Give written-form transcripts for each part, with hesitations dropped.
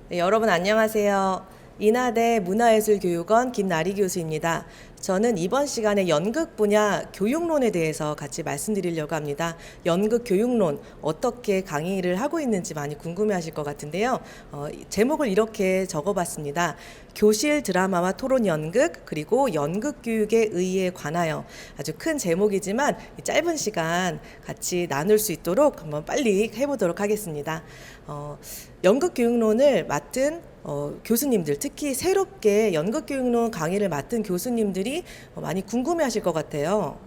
네, 여러분 안녕하세요. 인하대 문화예술교육원 김나리 교수입니다. 저는 이번 시간에 연극 분야 교육론에 대해서 같이 말씀드리려고 합니다. 연극 교육론 어떻게 강의를 하고 있는지 많이 궁금해하실 것 같은데요. 제목을 이렇게 적어봤습니다. 교실 드라마와 토론 연극 그리고 연극 교육에 의해 관하여. 아주 큰 제목이지만 짧은 시간 같이 나눌 수 있도록 한번 빨리 해보도록 하겠습니다. 연극 교육론을 맡은 교수님들, 특히 새롭게 연극교육론 강의를 맡은 교수님들이 많이 궁금해하실 것 같아요.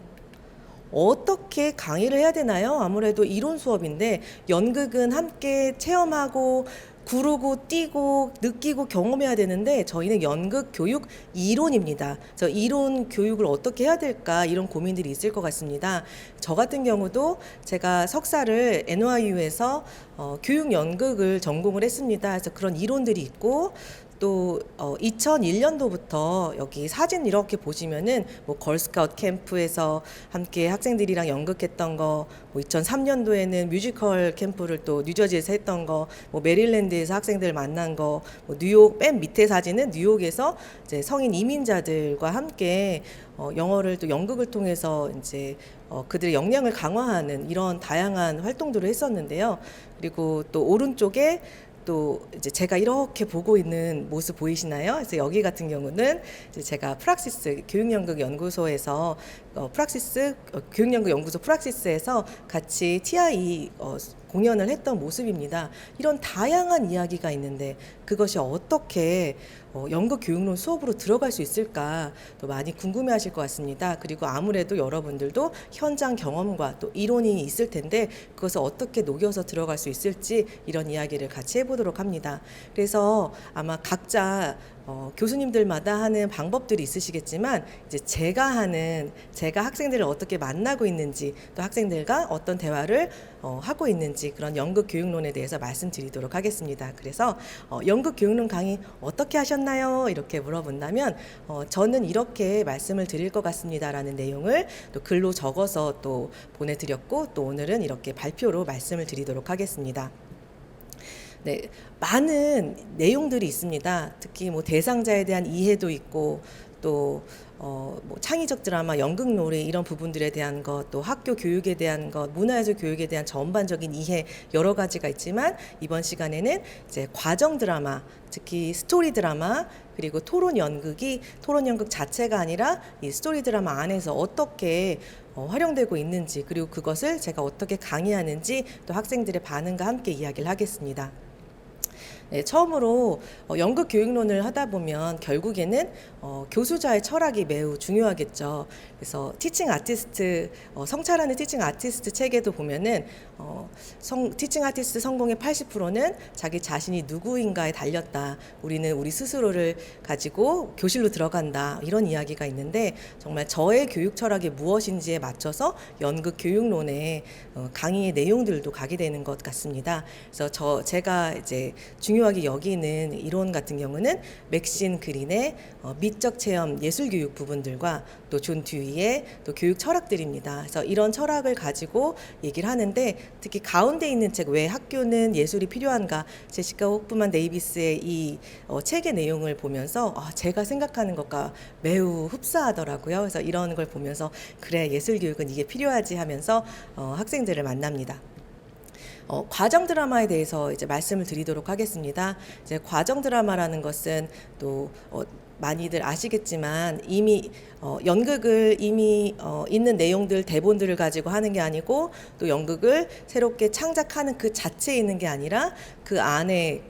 어떻게 강의를 해야 되나요? 아무래도 이론 수업인데 연극은 함께 체험하고 구르고 뛰고 느끼고 경험해야 되는데 저희는 연극 교육 이론입니다. 저 이론 교육을 어떻게 해야 될까 이런 고민들이 있을 것 같습니다. 저 같은 경우도 제가 석사를 NYU에서 교육 연극을 전공을 했습니다. 그래서 그런 이론들이 있고 또 2001년도부터 여기 사진 이렇게 보시면은 뭐 걸스카우트 캠프에서 함께 학생들이랑 연극했던 거, 뭐 2003년도에는 뮤지컬 캠프를 또 뉴저지에서 했던 거, 뭐 메릴랜드에서 학생들 만난 거, 뭐 뉴욕 맨 밑에 사진은 뉴욕에서 이제 성인 이민자들과 함께 영어를 또 연극을 통해서 이제 그들의 역량을 강화하는 이런 다양한 활동들을 했었는데요. 그리고 또 오른쪽에 또 이제 제가 이렇게 보고 있는 모습 보이시나요? 그래서 여기 같은 경우는 이제 제가 프락시스 교육연극연구소에서 프락시스 교육연극연구소 프락시스에서 같이 TI 공연을 했던 모습입니다. 이런 다양한 이야기가 있는데 그것이 어떻게 연극 교육론 수업으로 들어갈 수 있을까 또 많이 궁금해하실 것 같습니다. 그리고 아무래도 여러분들도 현장 경험과 또 이론이 있을 텐데 그것을 어떻게 녹여서 들어갈 수 있을지 이런 이야기를 같이 해보도록 합니다. 그래서 아마 각자 교수님들마다 하는 방법들이 있으시겠지만 이제 제가 학생들을 어떻게 만나고 있는지 또 학생들과 어떤 대화를 하고 있는지 그런 연극 교육론에 대해서 말씀드리도록 하겠습니다. 그래서 연극 교육론 강의 어떻게 하셨나요? 이렇게 물어본다면 저는 이렇게 말씀을 드릴 것 같습니다라는 내용을 또 글로 적어서 또 보내드렸고 또 오늘은 이렇게 발표로 말씀을 드리도록 하겠습니다. 네, 많은 내용들이 있습니다. 특히 뭐 대상자에 대한 이해도 있고 또 뭐 창의적 드라마, 연극 놀이 이런 부분들에 대한 것, 또 학교 교육에 대한 것, 문화예술 교육에 대한 전반적인 이해 여러 가지가 있지만 이번 시간에는 이제 과정 드라마, 특히 스토리 드라마 그리고 토론 연극 자체가 아니라 이 스토리 드라마 안에서 어떻게 활용되고 있는지 그리고 그것을 제가 어떻게 강의하는지 또 학생들의 반응과 함께 이야기를 하겠습니다. 네, 처음으로 연극 교육론을 하다 보면 결국에는 교수자의 철학이 매우 중요하겠죠. 그래서 티칭 아티스트 성찰하는 티칭 아티스트 책에도 보면은 티칭 아티스트 성공의 80%는 자기 자신이 누구인가에 달렸다. 우리는 우리 스스로를 가지고 교실로 들어간다. 이런 이야기가 있는데 정말 저의 교육 철학이 무엇인지에 맞춰서 연극 교육론의 강의의 내용들도 가게 되는 것 같습니다. 그래서 제가 이제 중요하게 여기는 이론 같은 경우는 맥신 그린의 미적 체험 예술 교육 부분들과 또 존 듀이의 또 교육 철학들입니다. 그래서 이런 철학을 가지고 얘기를 하는데 특히 가운데 있는 책 왜 학교는 예술이 필요한가 제시카 호프만 데이비스의 이 책의 내용을 보면서 제가 생각하는 것과 매우 흡사하더라고요. 그래서 이런 걸 보면서 그래 예술 교육은 이게 필요하지 하면서 학생들을 만납니다. 과정 드라마에 대해서 이제 말씀을 드리도록 하겠습니다. 이제 과정 드라마라는 것은 또 많이들 아시겠지만 이미 연극을 이미 있는 내용들 대본들을 가지고 하는 게 아니고 또 연극을 새롭게 창작하는 그 자체에 있는 게 아니라 그 안에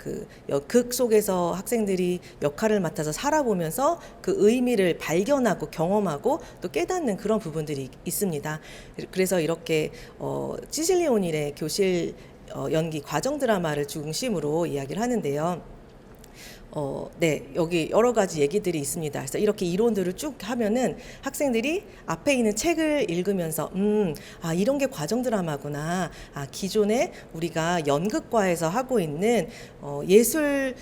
극 속에서 학생들이 역할을 맡아서 살아보면서 그 의미를 발견하고 경험하고 또 깨닫는 그런 부분들이 있습니다. 그래서 이렇게 시실리 오닐의 교실 연기 과정 드라마를 중심으로 이야기를 하는데요. 네, 여기 여러 가지 얘기들이 있습니다. 그래서 이렇게 이론들을 쭉 하면은 학생들이 앞에 있는 책을 읽으면서, 이런 게 과정 드라마구나. 기존에 우리가 연극과에서 하고 있는 예술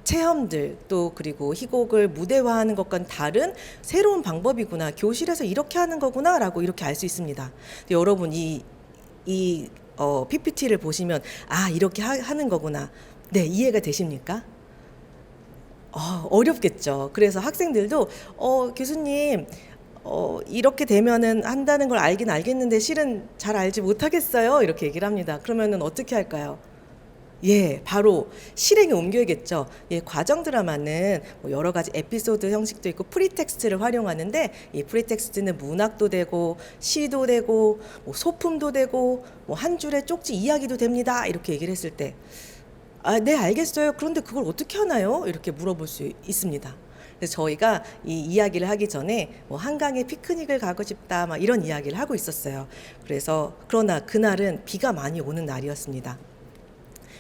체험들 또 그리고 희곡을 무대화하는 것과는 다른 새로운 방법이구나. 교실에서 이렇게 하는 거구나라고 이렇게 알 수 있습니다. 여러분 이 PPT를 보시면 이렇게 하는 거구나. 네, 이해가 되십니까? 어렵겠죠. 그래서 학생들도 교수님 이렇게 되면은 한다는 걸 알긴 알겠는데 실은 잘 알지 못하겠어요. 이렇게 얘기를 합니다. 그러면은 어떻게 할까요? 예, 바로 실행에 옮겨야겠죠. 예, 과정 드라마는 뭐 여러 가지 에피소드 형식도 있고 프리텍스트를 활용하는데 이 프리텍스트는 문학도 되고 시도 되고 뭐 소품도 되고 뭐 한 줄의 쪽지 이야기도 됩니다. 이렇게 얘기를 했을 때 네, 알겠어요. 그런데 그걸 어떻게 하나요? 이렇게 물어볼 수 있습니다. 그래서 저희가 이 이야기를 하기 전에 뭐 한강에 피크닉을 가고 싶다 막 이런 이야기를 하고 있었어요. 그래서 그러나 그날은 비가 많이 오는 날이었습니다.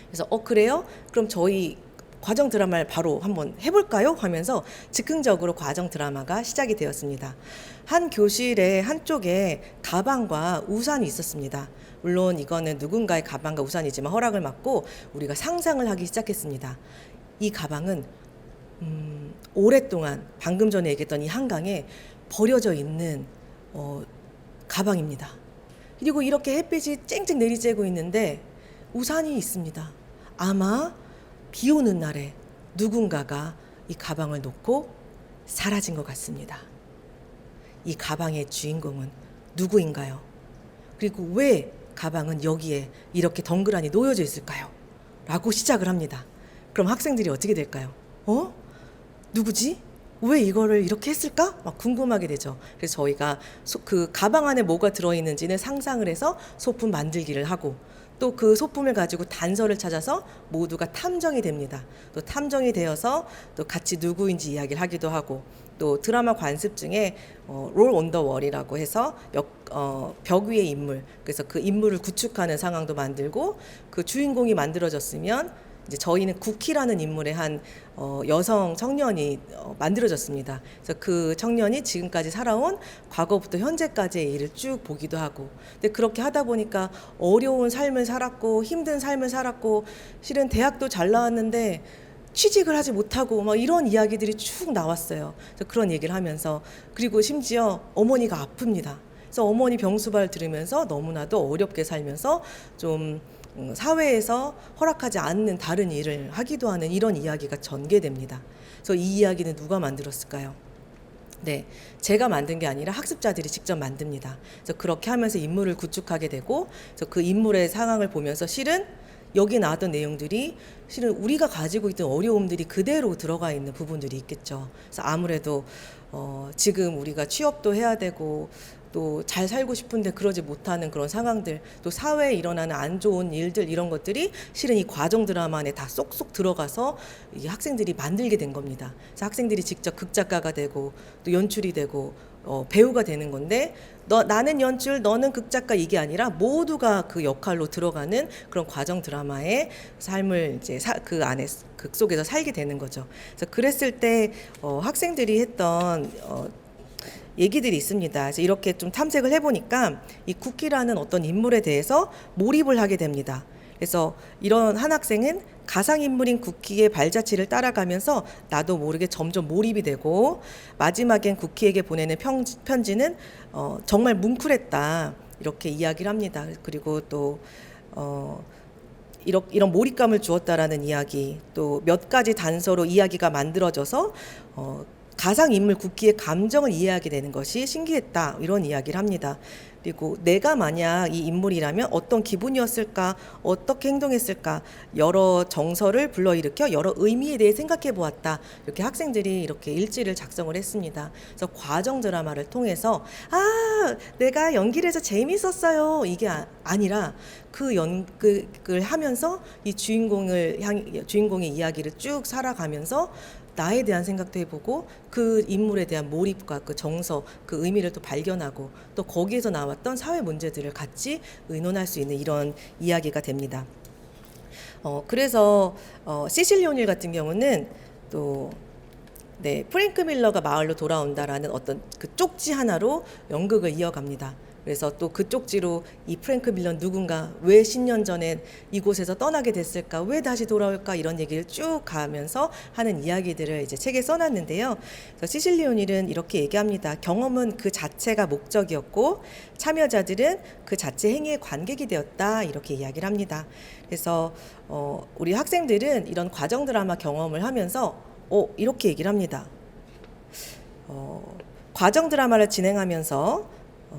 그래서 그래요? 그럼 저희 과정 드라마를 바로 한번 해볼까요? 하면서 즉흥적으로 과정 드라마가 시작이 되었습니다. 한 교실의 한쪽에 가방과 우산이 있었습니다. 물론 이거는 누군가의 가방과 우산이지만 허락을 받고 우리가 상상을 하기 시작했습니다. 이 가방은 오랫동안 방금 전에 얘기했던 이 한강에 버려져 있는 가방입니다. 그리고 이렇게 햇빛이 쨍쨍 내리쬐고 있는데 우산이 있습니다. 아마 비 오는 날에 누군가가 이 가방을 놓고 사라진 것 같습니다. 이 가방의 주인공은 누구인가요? 그리고 왜 가방은 여기에 이렇게 덩그러니 놓여져 있을까요? 라고 시작을 합니다. 그럼 학생들이 어떻게 될까요? 누구지? 왜 이거를 이렇게 했을까? 막 궁금하게 되죠. 그래서 저희가 그 가방 안에 뭐가 들어있는지는 상상을 해서 소품 만들기를 하고 또 그 소품을 가지고 단서를 찾아서 모두가 탐정이 됩니다. 또 탐정이 되어서 또 같이 누구인지 이야기를 하기도 하고 또 드라마 관습 중에 롤 온 더 월이라고 해서 벽 위의 인물, 그래서 그 인물을 구축하는 상황도 만들고 그 주인공이 만들어졌으면 이제 저희는 쿠키라는 인물의 한 여성 청년이 만들어졌습니다. 그래서 그 청년이 지금까지 살아온 과거부터 현재까지의 일을 쭉 보기도 하고, 근데 그렇게 하다 보니까 어려운 삶을 살았고 힘든 삶을 살았고 실은 대학도 잘 나왔는데 취직을 하지 못하고 막 이런 이야기들이 쭉 나왔어요. 그래서 그런 얘기를 하면서 그리고 심지어 어머니가 아픕니다. 그래서 어머니 병수발 들으면서 너무나도 어렵게 살면서 좀 사회에서 허락하지 않는 다른 일을 하기도 하는 이런 이야기가 전개됩니다. 그래서 이 이야기는 누가 만들었을까요? 네, 제가 만든 게 아니라 학습자들이 직접 만듭니다. 그래서 그렇게 하면서 인물을 구축하게 되고, 그래서 그 인물의 상황을 보면서 실은 여기 나왔던 내용들이 실은 우리가 가지고 있던 어려움들이 그대로 들어가 있는 부분들이 있겠죠. 그래서 아무래도 지금 우리가 취업도 해야 되고 또 잘 살고 싶은데 그러지 못하는 그런 상황들, 또 사회에 일어나는 안 좋은 일들, 이런 것들이 실은 이 과정 드라마 안에 다 쏙쏙 들어가서 이 학생들이 만들게 된 겁니다. 그래서 학생들이 직접 극작가가 되고 또 연출이 되고 배우가 되는 건데, 나는 연출, 너는 극작가, 이게 아니라 모두가 그 역할로 들어가는 그런 과정 드라마의 삶을 이제 그 안에 극 속에서 살게 되는 거죠. 그래서 그랬을 때 학생들이 했던 얘기들이 있습니다. 그래서 이렇게 좀 탐색을 해보니까 이 쿠키라는 어떤 인물에 대해서 몰입을 하게 됩니다. 그래서 이런 한 학생은 가상인물인 쿠키의 발자취를 따라가면서 나도 모르게 점점 몰입이 되고, 마지막엔 쿠키에게 보내는 편지는 정말 뭉클했다, 이렇게 이야기를 합니다. 그리고 또 이런 몰입감을 주었다라는 이야기, 또 몇 가지 단서로 이야기가 만들어져서 가상인물 쿠키의 감정을 이해하게 되는 것이 신기했다, 이런 이야기를 합니다. 그리고 내가 만약 이 인물이라면 어떤 기분이었을까, 어떻게 행동했을까, 여러 정서를 불러일으켜 여러 의미에 대해 생각해 보았다, 이렇게 학생들이 이렇게 일지를 작성을 했습니다. 그래서 과정 드라마를 통해서 내가 연기를 해서 재밌었어요, 이게 아니라 그 연극을 하면서 이 주인공의 이야기를 쭉 살아가면서 나에 대한 생각도 해보고 그 인물에 대한 몰입과 그 정서, 그 의미를 또 발견하고 또 거기에서 나왔던 사회 문제들을 같이 의논할 수 있는 이런 이야기가 됩니다. 그래서 시실리 오닐 같은 경우는 또 프랭크 밀러가 마을로 돌아온다라는 어떤 그 쪽지 하나로 연극을 이어갑니다. 그래서 또 그 쪽지로 이 프랭크 밀런 누군가 왜 10년 전에 이곳에서 떠나게 됐을까, 왜 다시 돌아올까, 이런 얘기를 쭉 가면서 하는 이야기들을 이제 책에 써놨는데요. 그래서 시실리 오닐은 이렇게 얘기합니다. 경험은 그 자체가 목적이었고 참여자들은 그 자체 행위의 관객이 되었다, 이렇게 이야기를 합니다. 그래서 우리 학생들은 이런 과정 드라마 경험을 하면서 이렇게 얘기를 합니다. 과정 드라마를 진행하면서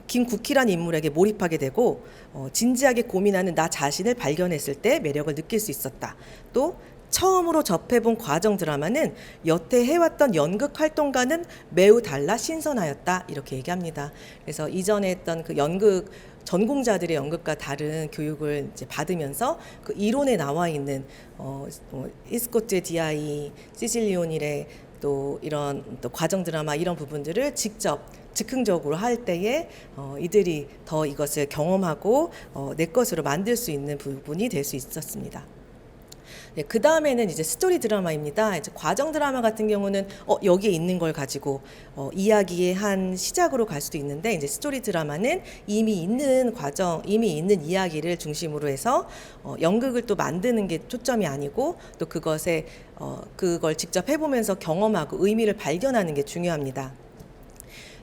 김국희란 인물에게 몰입하게 되고 진지하게 고민하는 나 자신을 발견했을 때 매력을 느낄 수 있었다. 또 처음으로 접해본 과정 드라마는 여태 해왔던 연극 활동과는 매우 달라 신선하였다, 이렇게 얘기합니다. 그래서 이전에 했던 그 연극 전공자들의 연극과 다른 교육을 이제 받으면서 그 이론에 나와 있는 이스코트의 디아이, 시실리 오닐의 또 이런 또 과정 드라마 이런 부분들을 직접 즉흥적으로 할 때에 이들이 더 이것을 경험하고 내 것으로 만들 수 있는 부분이 될 수 있었습니다. 네, 그 다음에는 이제 스토리 드라마입니다. 이제 과정 드라마 같은 경우는 여기에 있는 걸 가지고 이야기의 한 시작으로 갈 수도 있는데, 이제 스토리 드라마는 이미 있는 과정, 이미 있는 이야기를 중심으로 해서 연극을 또 만드는 게 초점이 아니고 또 그걸 직접 해보면서 경험하고 의미를 발견하는 게 중요합니다.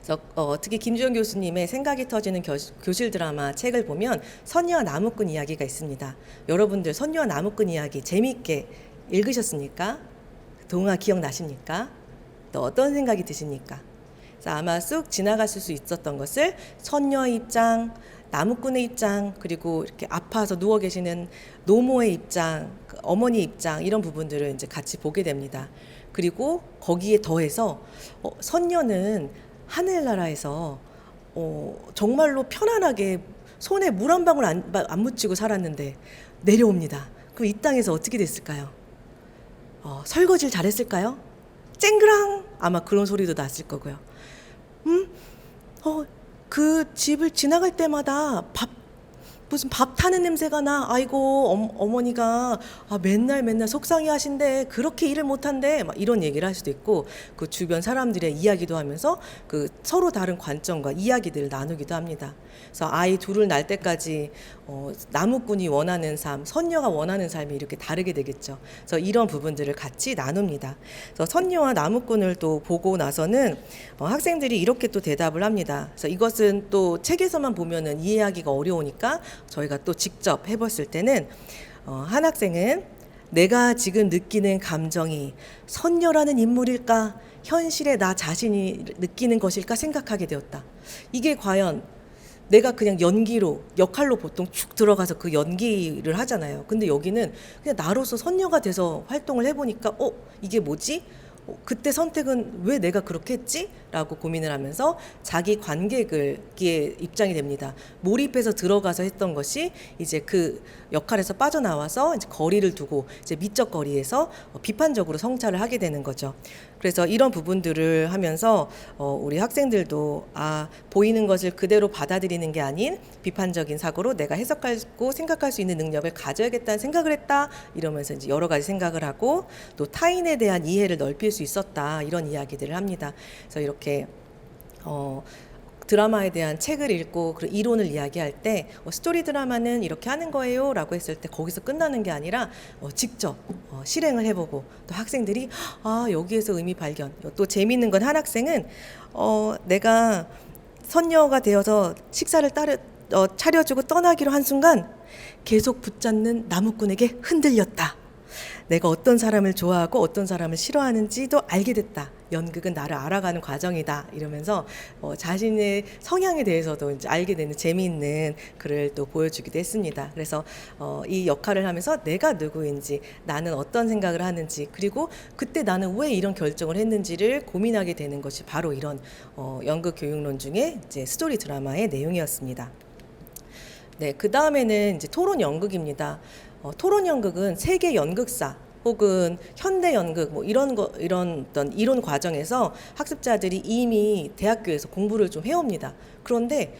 그래서 특히 김주영 교수님의 생각이 터지는 교실 드라마 책을 보면 선녀와 나무꾼 이야기가 있습니다. 여러분들 선녀와 나무꾼 이야기 재미있게 읽으셨습니까? 동화 기억나십니까? 또 어떤 생각이 드십니까? 그래서 아마 쑥 지나갔을 수 있었던 것을 선녀의 입장, 나무꾼의 입장, 그리고 이렇게 아파서 누워 계시는 노모의 입장, 어머니의 입장, 이런 부분들을 이제 같이 보게 됩니다. 그리고 거기에 더해서 선녀는 하늘나라에서 정말로 편안하게 손에 물 한 방울 안 묻히고 살았는데 내려옵니다. 그럼 이 땅에서 어떻게 됐을까요? 설거지를 잘했을까요? 쨍그랑 아마 그런 소리도 났을 거고요. 그 집을 지나갈 때마다 무슨 밥 타는 냄새가 나. 아이고 어머니가 맨날 속상해 하신데 그렇게 일을 못한대, 막 이런 얘기를 할 수도 있고, 그 주변 사람들의 이야기도 하면서 그 서로 다른 관점과 이야기들을 나누기도 합니다. 그래서 아이 둘을 낳을 때까지 나무꾼이 원하는 삶, 선녀가 원하는 삶이 이렇게 다르게 되겠죠. 그래서 이런 부분들을 같이 나눕니다. 그래서 선녀와 나무꾼을 또 보고 나서는 학생들이 이렇게 또 대답을 합니다. 그래서 이것은 또 책에서만 보면은 이해하기가 어려우니까 저희가 또 직접 해봤을 때는 한 학생은 내가 지금 느끼는 감정이 선녀라는 인물일까, 현실의 나 자신이 느끼는 것일까 생각하게 되었다. 이게 과연 내가 그냥 연기로, 역할로 보통 축 들어가서 그 연기를 하잖아요. 근데 여기는 그냥 나로서 선녀가 돼서 활동을 해보니까 이게 뭐지? 그때 선택은 왜 내가 그렇게 했지? 라고 고민을 하면서 자기 관객의 입장이 됩니다. 몰입해서 들어가서 했던 것이 이제 그 역할에서 빠져나와서 이제 거리를 두고 이제 미적 거리에서 비판적으로 성찰을 하게 되는 거죠. 그래서 이런 부분들을 하면서 우리 학생들도 보이는 것을 그대로 받아들이는 게 아닌 비판적인 사고로 내가 해석하고 생각할 수 있는 능력을 가져야겠다는 생각을 했다, 이러면서 이제 여러 가지 생각을 하고 또 타인에 대한 이해를 넓힐 수 있었다, 이런 이야기들을 합니다. 그래서 이렇게 드라마에 대한 책을 읽고 그 이론을 이야기할 때 스토리 드라마는 이렇게 하는 거예요 라고 했을 때 거기서 끝나는 게 아니라 직접 실행을 해보고 또 학생들이 여기에서 의미 발견. 또 재미있는 건 한 학생은 내가 선녀가 되어서 식사를 차려주고 떠나기로 한 순간 계속 붙잡는 나무꾼에게 흔들렸다. 내가 어떤 사람을 좋아하고 어떤 사람을 싫어하는지도 알게 됐다. 연극은 나를 알아가는 과정이다. 이러면서 자신의 성향에 대해서도 이제 알게 되는 재미있는 글을 또 보여주기도 했습니다. 그래서 이 역할을 하면서 내가 누구인지, 나는 어떤 생각을 하는지, 그리고 그때 나는 왜 이런 결정을 했는지를 고민하게 되는 것이 바로 이런 연극 교육론 중에 이제 스토리 드라마의 내용이었습니다. 네, 그 다음에는 이제 토론 연극입니다. 토론 연극은 세계 연극사, 혹은 현대 연극 뭐 이런 어떤 이론 과정에서 학습자들이 이미 대학교에서 공부를 좀 해옵니다. 그런데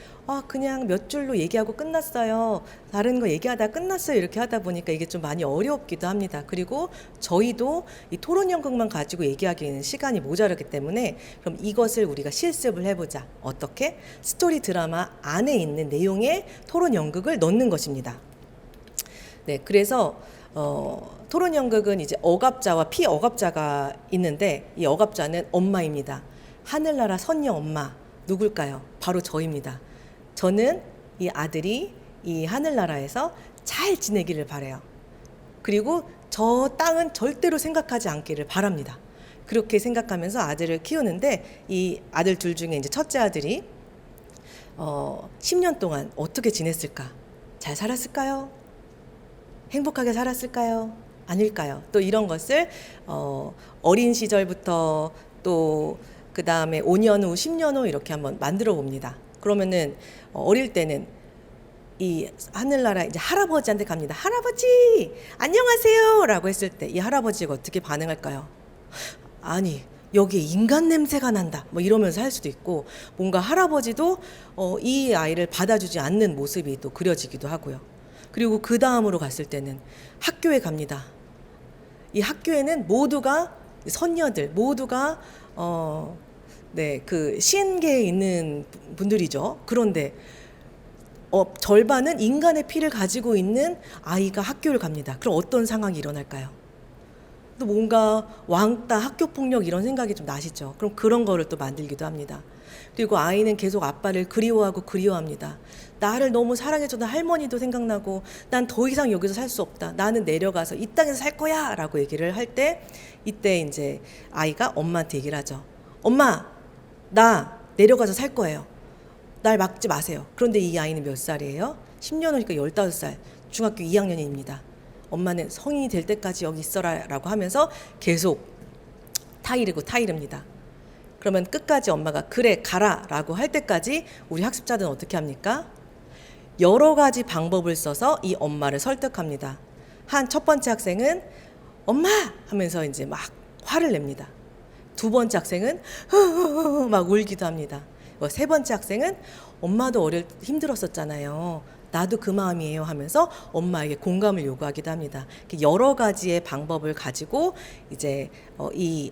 그냥 몇 줄로 얘기하고 끝났어요. 다른 거 얘기하다 끝났어요. 이렇게 하다 보니까 이게 좀 많이 어렵기도 합니다. 그리고 저희도 이 토론 연극만 가지고 얘기하기에는 시간이 모자라기 때문에 그럼 이것을 우리가 실습을 해보자. 어떻게? 스토리 드라마 안에 있는 내용의 토론 연극을 넣는 것입니다. 네, 그래서 토론 연극은 이제 억압자와 피억압자가 있는데 이 억압자는 엄마입니다. 하늘나라 선녀 엄마 누굴까요? 바로 저입니다. 저는 이 아들이 이 하늘나라에서 잘 지내기를 바라요. 그리고 저 땅은 절대로 생각하지 않기를 바랍니다. 그렇게 생각하면서 아들을 키우는데 이 아들 둘 중에 이제 첫째 아들이 10년 동안 어떻게 지냈을까? 잘 살았을까요? 행복하게 살았을까요? 아닐까요? 또 이런 것을 어린 시절부터 또 그 다음에 5년 후, 10년 후 이렇게 한번 만들어 봅니다. 그러면은 어릴 때는 이 하늘나라 이제 할아버지한테 갑니다. 할아버지 안녕하세요라고 했을 때 이 할아버지가 어떻게 반응할까요? 아니 여기에 인간 냄새가 난다 뭐 이러면서 할 수도 있고 뭔가 할아버지도 이 아이를 받아주지 않는 모습이 또 그려지기도 하고요. 그리고 그 다음으로 갔을 때는 학교에 갑니다. 이 학교에는 모두가 선녀들 모두가 그 신계에 있는 분들이죠. 그런데 절반은 인간의 피를 가지고 있는 아이가 학교를 갑니다. 그럼 어떤 상황이 일어날까요? 또 뭔가 왕따, 학교폭력 이런 생각이 좀 나시죠. 그럼 그런 거를 또 만들기도 합니다. 그리고 아이는 계속 아빠를 그리워하고 그리워합니다. 나를 너무 사랑해주던 할머니도 생각나고 난 더 이상 여기서 살 수 없다. 나는 내려가서 이 땅에서 살 거야 라고 얘기를 할 때 이때 이제 아이가 엄마한테 얘기를 하죠. 엄마 나 내려가서 살 거예요. 날 막지 마세요. 그런데 이 아이는 몇 살이에요? 10년 후니까 15살 중학교 2학년입니다. 엄마는 성인이 될 때까지 여기 있어라 라고 하면서 계속 타이릅니다. 그러면 끝까지 엄마가 그래 가라 라고 할 때까지 우리 학습자들은 어떻게 합니까? 여러 가지 방법을 써서 이 엄마를 설득합니다. 한 첫 번째 학생은 엄마 하면서 이제 막 화를 냅니다. 두 번째 학생은 막 울기도 합니다. 세 번째 학생은 엄마도 어릴 때 힘들었었잖아요. 나도 그 마음이에요 하면서 엄마에게 공감을 요구하기도 합니다. 여러 가지의 방법을 가지고 이제 이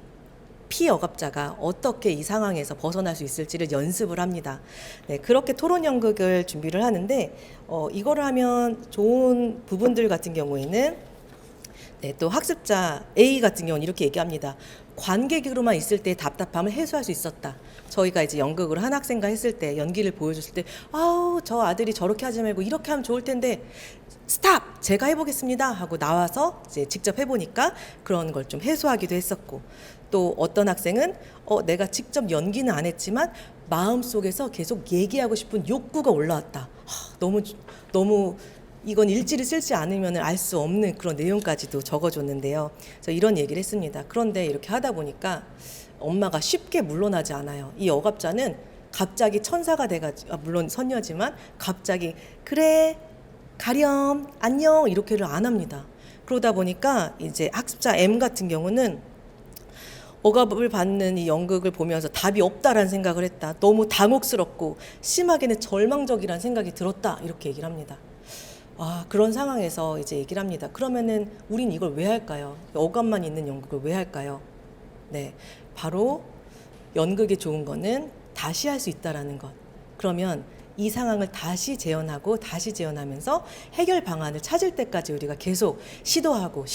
피억압자가 어떻게 이 상황에서 벗어날 수 있을지를 연습을 합니다. 네, 그렇게 토론 연극을 준비를 하는데 이거를 하면 좋은 부분들 같은 경우에는 또 학습자 A 같은 경우는 이렇게 얘기합니다. 관객으로만 있을 때 답답함을 해소할 수 있었다. 저희가 이제 연극을 한 학생과 했을 때 연기를 보여줬을 때 저 아들이 저렇게 하지 말고 이렇게 하면 좋을 텐데 스탑! 제가 해보겠습니다 하고 나와서 이제 직접 해보니까 그런 걸 좀 해소하기도 했었고 또 어떤 학생은 내가 직접 연기는 안 했지만 마음속에서 계속 얘기하고 싶은 욕구가 올라왔다. 너무 이건 일지를 쓸지 않으면 알 수 없는 그런 내용까지도 적어줬는데요. 그래서 이런 얘기를 했습니다. 그런데 이렇게 하다 보니까 엄마가 쉽게 물러나지 않아요. 이 억압자는 갑자기 천사가 돼가지고 물론 선녀지만 갑자기 그래 가렴 안녕 이렇게를 안 합니다. 그러다 보니까 이제 학습자 M 같은 경우는 억압을 받는 이 연극을 보면서 답이 없다라는 생각을 했다. 너무 당혹스럽고 심하게는 절망적이라는 생각이 들었다. 이렇게 얘기를 합니다. 그런 상황에서 이제 얘기를 합니다. 그러면은 우린 이걸 왜 할까요? 억압만 있는 연극을 왜 할까요? 네, 바로 연극이 좋은 거는 다시 할 수 있다라는 것. 그러면 이 상황을 다시 재현하면서 해결 방안을 찾을 때까지 우리가 계속 시도하고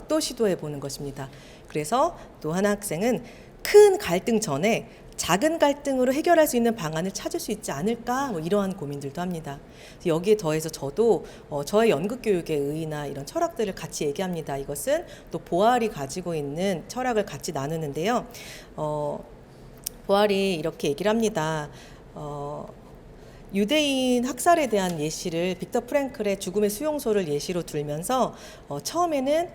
또 시도해 보는 것입니다. 그래서 또 한 학생은 큰 갈등 전에 작은 갈등으로 해결할 수 있는 방안을 찾을 수 있지 않을까 이러한 고민들도 합니다. 여기에 더해서 저도 저의 연극 교육의 의의나 이런 철학들을 같이 얘기합니다. 이것은 또 보알이 가지고 있는 철학을 같이 나누는데요. 보알이 이렇게 얘기를 합니다. 유대인 학살에 대한 예시를 빅터 프랭클의 죽음의 수용소를 예시로 들면서 처음에는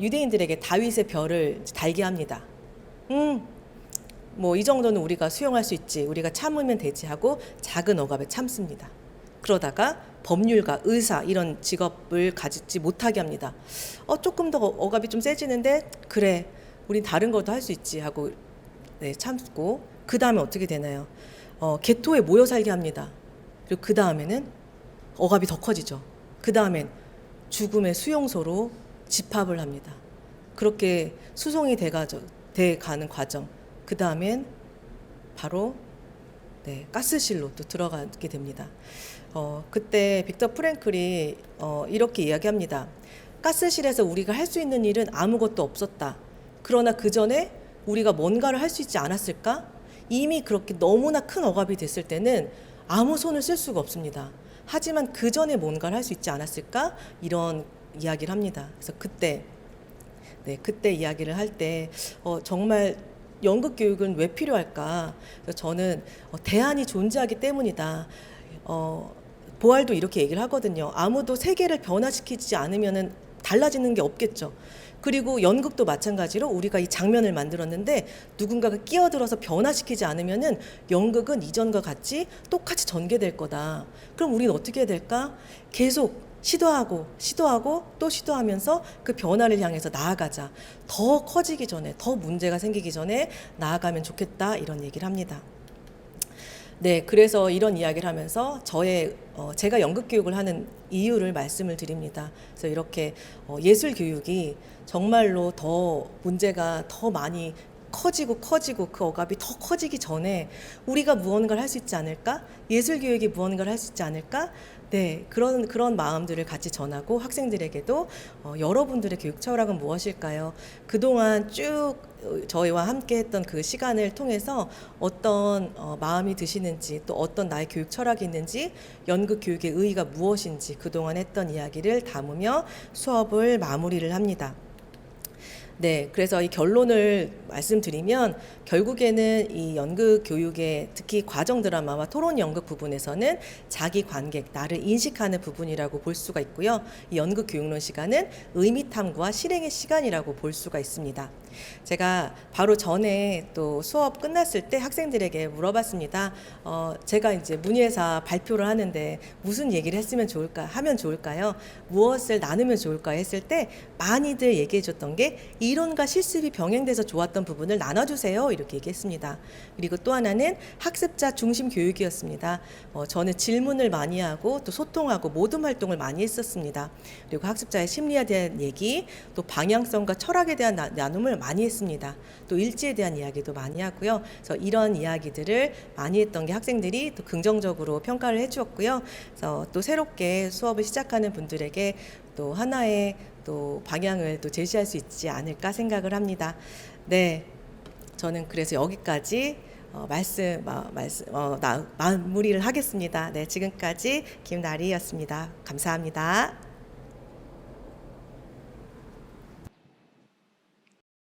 유대인들에게 다윗의 별을 달게 합니다. 이 정도는 우리가 수용할 수 있지. 우리가 참으면 되지 하고 작은 억압에 참습니다. 그러다가 법률가, 의사 이런 직업을 가지지 못하게 합니다. 조금 더 억압이 좀 세지는데 그래, 우린 다른 것도 할 수 있지 하고 네, 참고 그 다음에 어떻게 되나요? 개토에 모여 살게 합니다. 그리고 그 다음에는 억압이 더 커지죠. 그 다음엔 죽음의 수용소로 집합을 합니다. 그렇게 수송이 돼 가는 과정. 그 다음엔 바로 네, 가스실로 또 들어가게 됩니다. 그때 빅터 프랭클이 이렇게 이야기합니다. 가스실에서 우리가 할 수 있는 일은 아무것도 없었다. 그러나 그 전에 우리가 뭔가를 할 수 있지 않았을까? 이미 그렇게 너무나 큰 억압이 됐을 때는 아무 손을 쓸 수가 없습니다. 하지만 그 전에 뭔가를 할 수 있지 않았을까? 이런 이야기를 합니다. 그래서 그때 이야기를 할 때 정말 연극 교육은 왜 필요할까? 그래서 저는 대안이 존재하기 때문이다. 보알도 이렇게 얘기를 하거든요. 아무도 세계를 변화시키지 않으면은 달라지는 게 없겠죠. 그리고 연극도 마찬가지로 우리가 이 장면을 만들었는데 누군가가 끼어들어서 변화시키지 않으면은 연극은 이전과 같이 똑같이 전개될 거다. 그럼 우리는 어떻게 해야 될까? 계속 시도하고 또 시도하면서 그 변화를 향해서 나아가자. 더 커지기 전에, 더 문제가 생기기 전에 나아가면 좋겠다. 이런 얘기를 합니다. 네, 그래서 이런 이야기를 하면서 제가 연극 교육을 하는 이유를 말씀을 드립니다. 그래서 이렇게 예술 교육이 정말로 더 문제가 더 많이 커지고 그 억압이 더 커지기 전에 우리가 무언가를 할 수 있지 않을까? 예술 교육이 무언가를 할 수 있지 않을까? 네, 그런 마음들을 같이 전하고 학생들에게도 여러분들의 교육 철학은 무엇일까요? 그동안 쭉 저희와 함께 했던 그 시간을 통해서 어떤 마음이 드시는지 또 어떤 나의 교육 철학이 있는지 연극 교육의 의의가 무엇인지 그동안 했던 이야기를 담으며 수업을 마무리를 합니다. 네, 그래서 이 결론을 말씀드리면 결국에는 이 연극 교육의 특히 과정 드라마와 토론 연극 부분에서는 자기 관객, 나를 인식하는 부분이라고 볼 수가 있고요. 이 연극 교육론 시간은 의미 탐구와 실행의 시간이라고 볼 수가 있습니다. 제가 바로 전에 또 수업 끝났을 때 학생들에게 물어봤습니다. 제가 이제 문예사 발표를 하는데 무슨 얘기를 하면 좋을까요? 무엇을 나누면 좋을까요? 했을 때 많이들 얘기해 줬던 게 이론과 실습이 병행돼서 좋았던 부분을 나눠주세요. 이렇게 얘기했습니다. 그리고 또 하나는 학습자 중심 교육이었습니다. 저는 질문을 많이 하고 또 소통하고 모둠 활동을 많이 했었습니다. 그리고 학습자의 심리에 대한 얘기, 또 방향성과 철학에 대한 나눔을 많이 했습니다. 또 일지에 대한 이야기도 많이 하고요. 그래서 이런 이야기들을 많이 했던 게 학생들이 또 긍정적으로 평가를 해주었고요. 그래서 또 새롭게 수업을 시작하는 분들에게 또 하나의 또 방향을 또 제시할 수 있지 않을까 생각을 합니다. 네, 저는 그래서 여기까지 마무리를 하겠습니다. 네, 지금까지 김나리였습니다. 감사합니다.